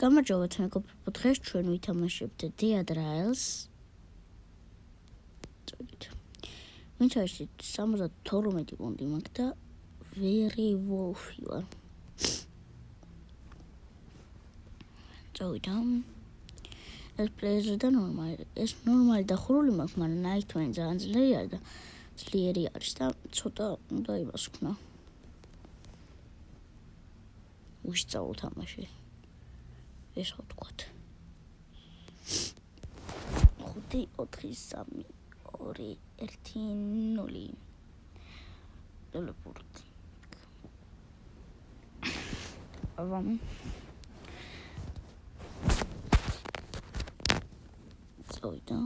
გამარჯობათ მეგობრებო, დღეს ჩვენ ვითამაშებთ Dead Rails. ვინც არის 72 პონდი მაქვს და Werewolf-ი ვარ. ეს პლეიერი და ნორმალი. ეს ნორმალი და ხურული მაქვს, მაგრამ Nightmare ძალიან ძლიერი არის და ცოტა უნდა იმას ვქნა. ვისწავლო თამაში. ეს ხო თქვათ. 5 4 3 2 1 0 ტელეპორტი. აvam წავიდა.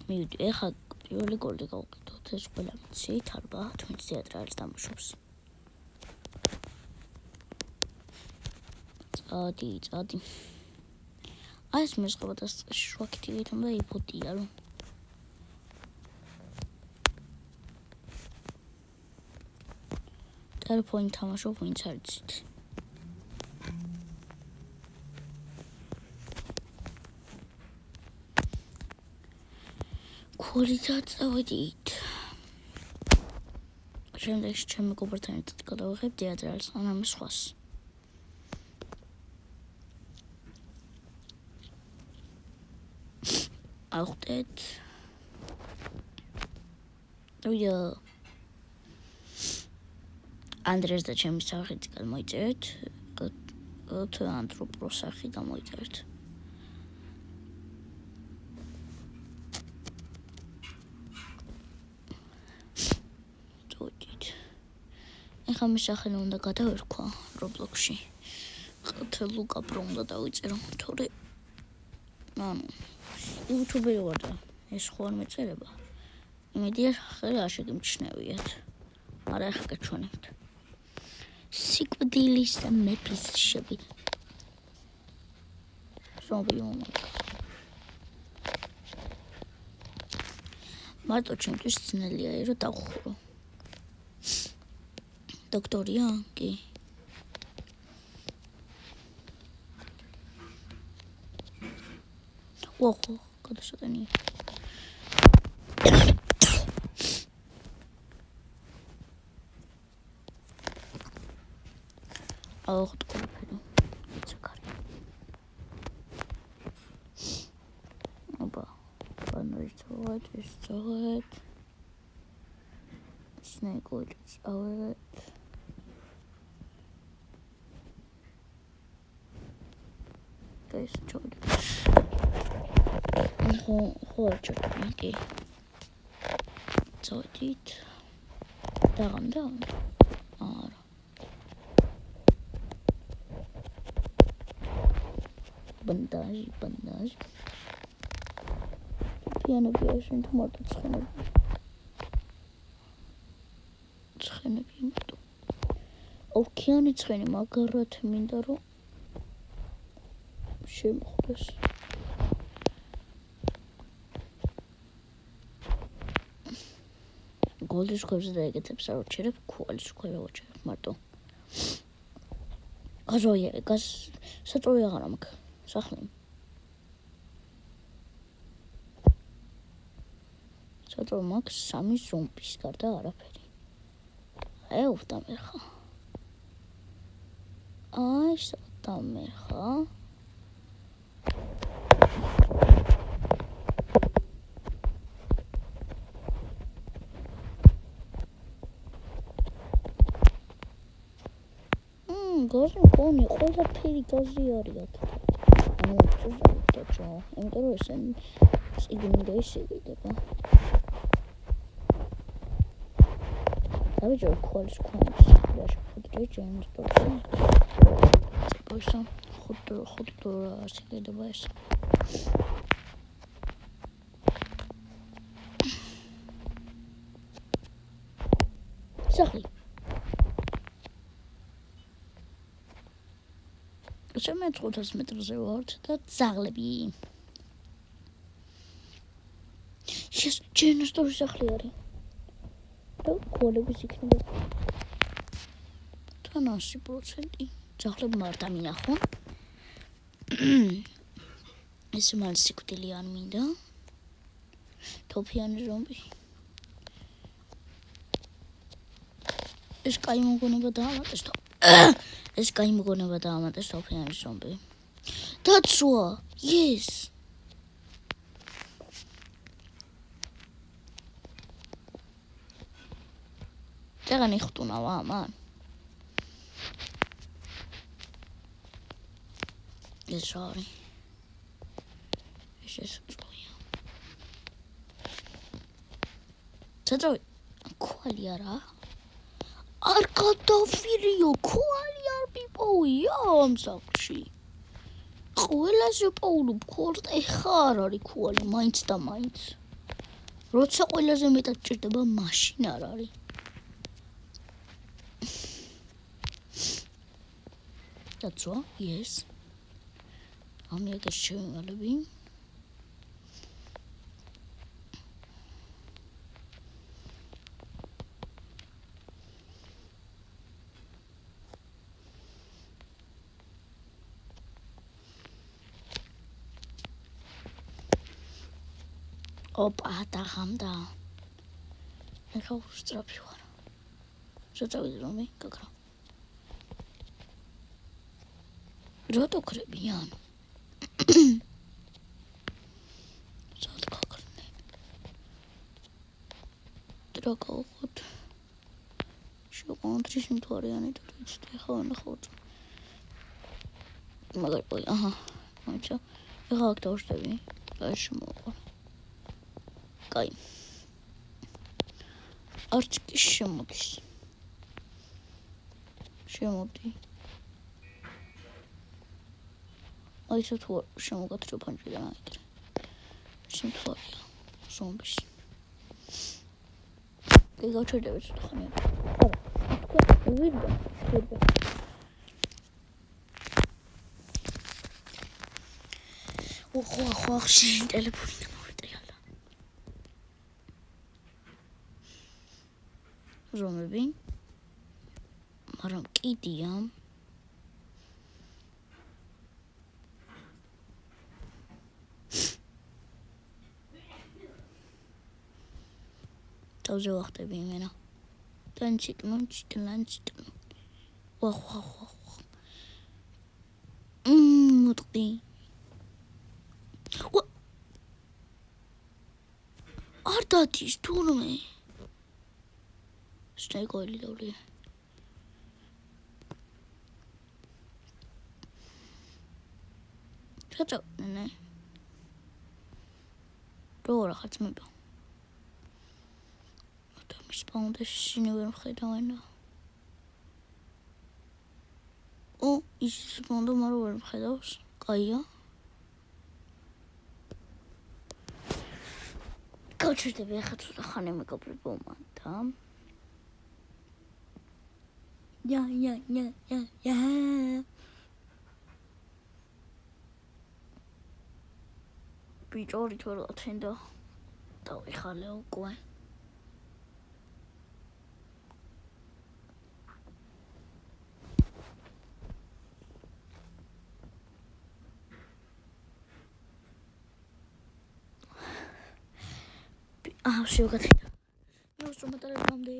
მივიდი, ეხლა პირველი გოლი გავუკეთოთ. ეს ყველა მიცით, ალბათ, ვინც Dead Rails დამუშავებს. წადი. აი ეს მესხება და შუაქითივით უნდა იფოტია, რომ ტელეფონი თამაშობ, ვინც არიცით. ქოლიცად წავედით. შემდეგში ჩემ მეგობრებთან ერთად გადავიღებ Dead Rails ან ამ სხვას. ავხდეთ. ანდრეს და ჩემი სახით გამოიწერეთ. თუ ანთროპო სახი გამოიწერეთ. ეხლა მე სახელი უნდა გადავერქვა Roblox-ში. ხოთე ლუკა პრო უნდა დავიწერო, თორე YouTube-ი ვარ და ეს ხო არ მეწერება. იმედია ხელი არ შეგიმჩნევიათ. არა ეხლა გაჩვენებთ. სიკვდილის და მეფის შები. ზომბი მომაკ. მარტო ჩემთვის ძნელია რომ დავხურო. დოქტორია? კი. ოხო, გადაშოტენია. აუხ ტყუპილო. ცაკარი. აბა. ბანოიცოთ, ისწავლეთ. სნეიკოიც ავერეთ. ეს ჩოდი. ხო ჩოდი. წოდით. დაღამდა? არა. ბანდაჟი. პიანები შენ თუ მარტო ცხენები მარტო. ოკეანი ცხენი, მაგარად მინდა რომ შემოხდეს. გოლდის ქვებზე და ეგეთებს არ ვაჩერებ, ქუალის ქვაზე ვაჩერებ მარტო. საწოვი აღარ მაქვს, სახლი. საწოვი მაქვს 3 ზომბის გარდა არაფერი. ევდამერ ხა. აი, სათამერ ხა. გაზი ფონი, ყველაფერი გაზი არიათ. წუზავდაჭო, იმიტომ რომ ესენ წიგნი ისიგდება. დავიჯერ ქოლის ქვანს, დაშ ხუთი ჯენს ტოპსი. წიგოშა ხუთი ასიგდება ეს. სახლი. ჩემ 500 მეტრზე ვარ და ძაღლები. შენ სტორი სახლი არის. და ქოლების იქნება. თან 100%. ძაღლებ მართა მინახო. ეს მალ სიკვდილი არ მინდა. თოფიანი ზომბი. ეს კაი მოგონება დაამატეს თო. ეს კაი მოგონება დაამატეს თოფიანი ზომბი. დაცვა. Yes. წეგანი ხტუნავა მან. ეს არის. ეს შეწყვია. წაწოვი. ქვალი არა. არ გადავირიო, ქვალი არ მიპოვია ამ საკში. ყველაზე პოულობ ქორტ ეხა არ არის ქვალი, მაინც და მაინც. როცა ყველაზე მეტად ჭირდება, მაშინ არ არის. დაცვა, yes. ამიაგეს შევიმალები. ოპა, დაღამდა. ეხა უსწრაფი ვარ. შეწავიდი რომი, გაქრა. რატო ქრებიან? სად გაქრნე? დრაკაუხოთ. შეყვანთრის მთვარიანი და ვიცით ეხა ნახავთ. მაგარი პოი, აჰა. მოიცა. ეხა აქ დავშტები. და შემოყვა. კაი. არც კი შემოდის. შემოდი. აი ეს თუ შემოგათრიო ფანჯრიდან აიგრე. სიმთვარია. ზომბის. გიგავჩერდებით ცოტა ხანი. არა. ვირდა. ხო, შენ ტელეფონი გამოვიტრიალა. ზომები. მაგრამ კიდია. თავზე ვახტები იმენა. ლანჩიტმო. ვახ. მოტყი. არ დადის თურმე. სნაიკოილი დავლია. ჩაწავ. რო რაღაც მიბა. მის პაუნდაში შინი ვერ მხედავენა. ის პაუნდა მარო ვერ მხედავს. კაია. გავჩერდები ახლა ცოტა ხანი მეკაბრებო მანდა. Ja. ბიჭორი თუ რა თენდა. დავიხალე უკვე. შევგათრიდა. მოსწრომატარებამდე.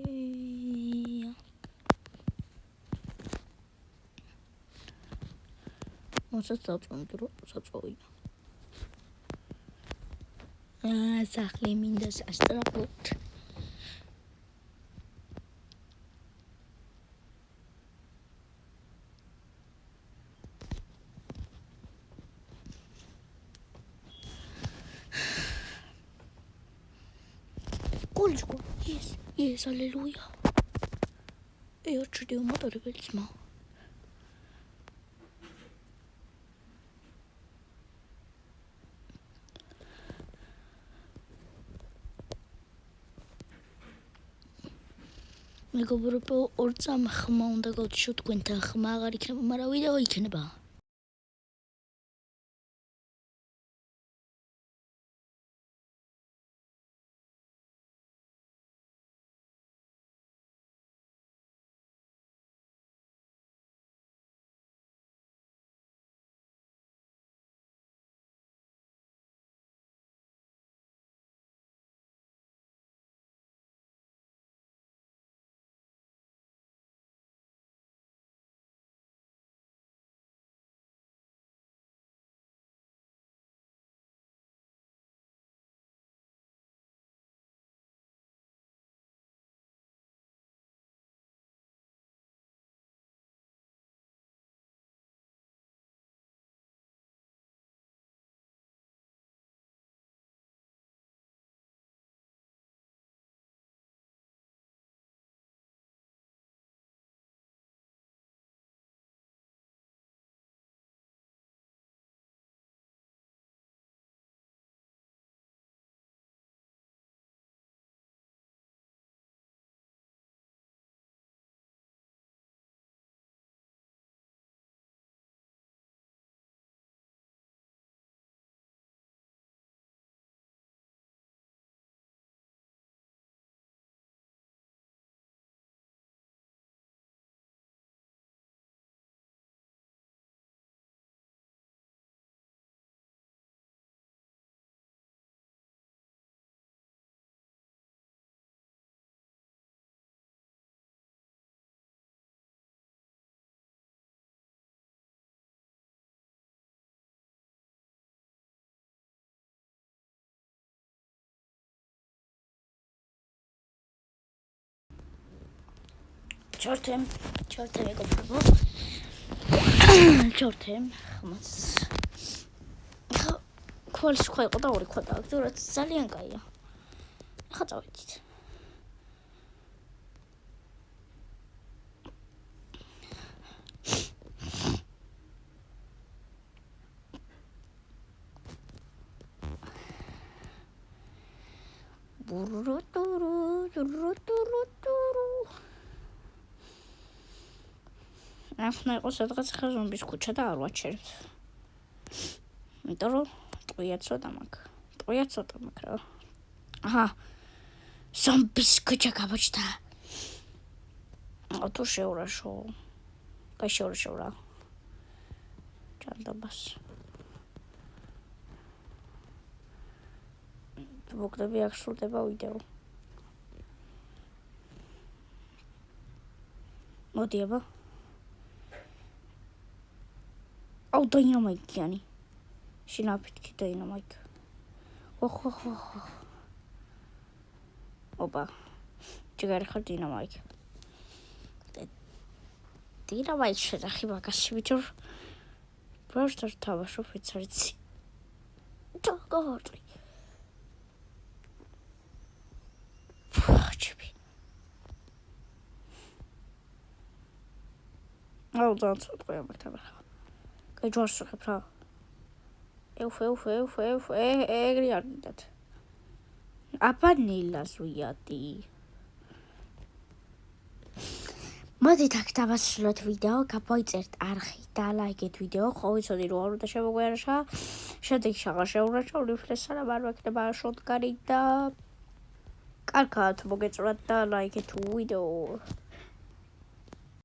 მოსაც დავწვევი დრო, საწოვია. სახლი მინდა სასწრაფოდ. Колечко, есть, аллилуйя. Я чудил мотор вельзма. მეგობრებო, 2 წამ ხმა უნდა გავჩიო თქვენთან, ხმა აღარ იქნება, მაგრამ ვიდეო იქნება. ჩორთემ ეკომბო. ჩორთემ ხმაც. ქვალის სხვა იყო და ორი ქვა დააგდო, რაც ძალიან კაია. ახლა წავედით. ახლა იყო სადღაც ხა ზომბის ქუჩა და არ ვაჩერებთ. იმიტომ რომ ტყვია ცოტა მაქვს რა. აჰა. ზომბის ქუჩა გამოჩნდა. თუ შეურაშო. გაშეურაშო რა. ჭანდაბას. მოგდები აქ სრულდება ვიდეო. მოდი აბა. აუ დინამიტიანი. შინაფიტკი დინამიტ. ოხ. ოპა. ჯგარი ხარ დინამიტ. დინამიტ შედახი მაგაში ვიჯორ. просто თავაშო ფიცარიცი. დაგორდი. ფუჩები. აუ დაწყოია მაგთავა. კაჯორს ხებ რა. ეგრე არ გიდათ. აბანილას ვიადი. მოდით აქ დავასრულოთ ვიდეო, გაბოიწერთ არხი და ლაიქეთ ვიდეო, ხო ვიცოდი რომ არ უნდა შემოგვიარაშა. შედეგი აღარ შეურაჩა, რიფრესა და არ ვაკეთება შოტკარი და კარგად მოგეწონათ და ლაიქეთ ვიდეო.